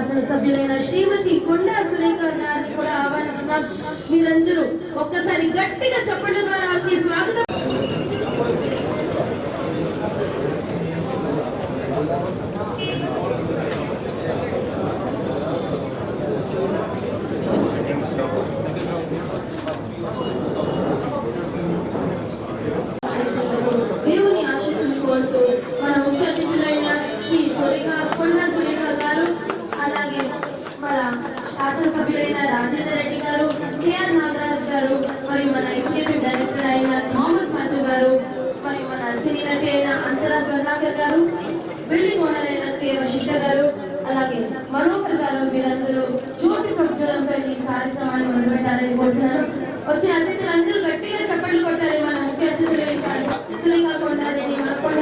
శాసనసభ్యులైన శ్రీమతి కొండా సురేఖ గారిని కూడా ఆహ్వానిస్తున్నాం. మీరందరూ ఒక్కసారి గట్టిగా చప్పట్ల ద్వారా వారికి స్వాగతం. దేవుని ఆశీస్సులు కోరుతూ మన ముఖ్య అతిథులైన శ్రీ కొండా సురేఖ గారు, అలాగే మన శాసనసభ్యులైన రాజేందర్ రెడ్డి గారు, కేఆర్ నాగరాజ్ గారు, మరియు మన ఎగ్జిక్యూటివ్ డైరెక్టర్ అయిన థామస్ మాథ్యూ గారు, మరియు మన సినీ నటి అయిన అంతరా స్వర్ణాకర్ గారు, బిల్డింగ్ ఓనర్ అయిన కే వశిష్ఠ గారు, అలాగే మనోహర్ గారు, మీరందరూ జ్యోతి ప్రజ్వలంతో ఈ కార్యక్రమాన్ని మొదలుపెట్టాలని కోరుతున్నాను. వచ్చిన అతిథులందరూ గట్టిగా చప్పట్లు కొట్టాలి. మన ముఖ్య అతిథులు సురేఖ కొండారెడ్డి, మన కొండ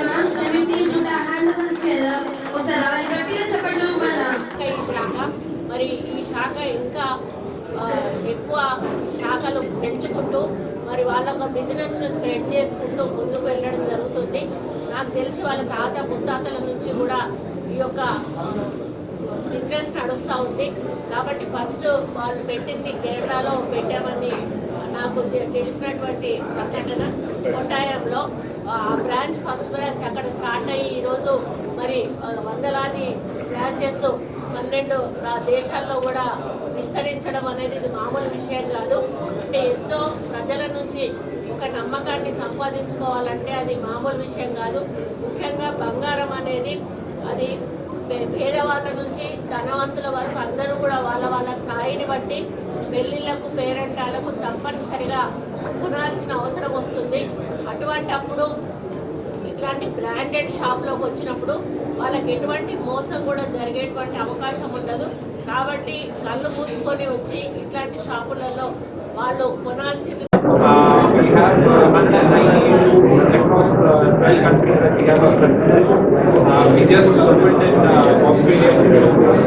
ఒకసారి గట్టిగా చెప్పండి. మరి ఈ శాఖ ఇంకా ఎక్కువ శాఖలు పెంచుకుంటూ మరి వాళ్ళ బిజినెస్ను స్ప్రెడ్ చేసుకుంటూ ముందుకు వెళ్ళడం జరుగుతుంది. నాకు తెలిసి వాళ్ళ తాత ముత్తాతల నుంచి కూడా ఈ యొక్క బిజినెస్ నడుస్తూ ఉంది. కాబట్టి ఫస్ట్ వాళ్ళు పెట్టింది కేరళలో పెట్టామని నాకు తెలిసినటువంటి సంఘటన. కొట్టాయంలో ఆ బ్రాంచ్ ఫస్ట్ బ్రాంచ్ అక్కడ స్టార్ట్ అయ్యి ఈరోజు మరి వందలాది బ్రాంచెస్ 12 దేశాల్లో కూడా విస్తరించడం అనేది ఇది మామూలు విషయం కాదు. అంటే ఎంతో ప్రజల నుంచి ఒక నమ్మకాన్ని సంపాదించుకోవాలంటే అది మామూలు విషయం కాదు. ముఖ్యంగా బంగారం అనేది అది పేదవాళ్ళ నుంచి ధనవంతుల వరకు అందరూ కూడా వాళ్ళ వాళ్ళ స్థాయిని బట్టి పెళ్ళిళ్ళకు పేరెంటాలకు తప్పనిసరిగా కొనాల్సిన అవసరం వస్తుంది. అటువంటి అప్పుడు ఇట్లాంటి బ్రాండెడ్ షాప్లోకి వచ్చినప్పుడు వాళ్ళకి ఎటువంటి మోసం కూడా జరిగేటువంటి అవకాశం ఉండదు. కాబట్టి కళ్ళు మూసుకొని వచ్చి ఇట్లాంటి షాపులలో వాళ్ళు కొనాల్సింది. We have 190 showrooms across 12 countries that we have a presence. We just opened in Australia showrooms.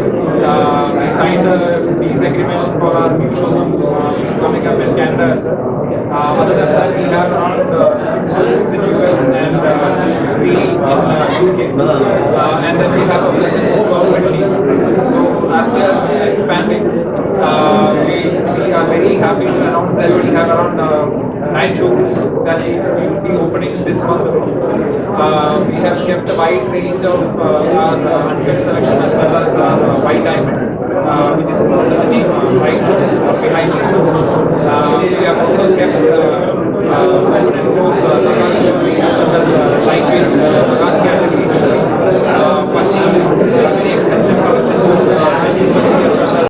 We signed a lease agreement for our new showroom, which is coming up in Canada as well. Other than that, we have around 6 showrooms in US and 3 in UK. And then we have a presence throughout Middle East. So as we are expanding, we are very happy to announce that we have around 9 showrooms that we will be opening this month. We have kept a wide range of our uncut selection as well as our white diamond, which is the name white, which is behind me. We have also kept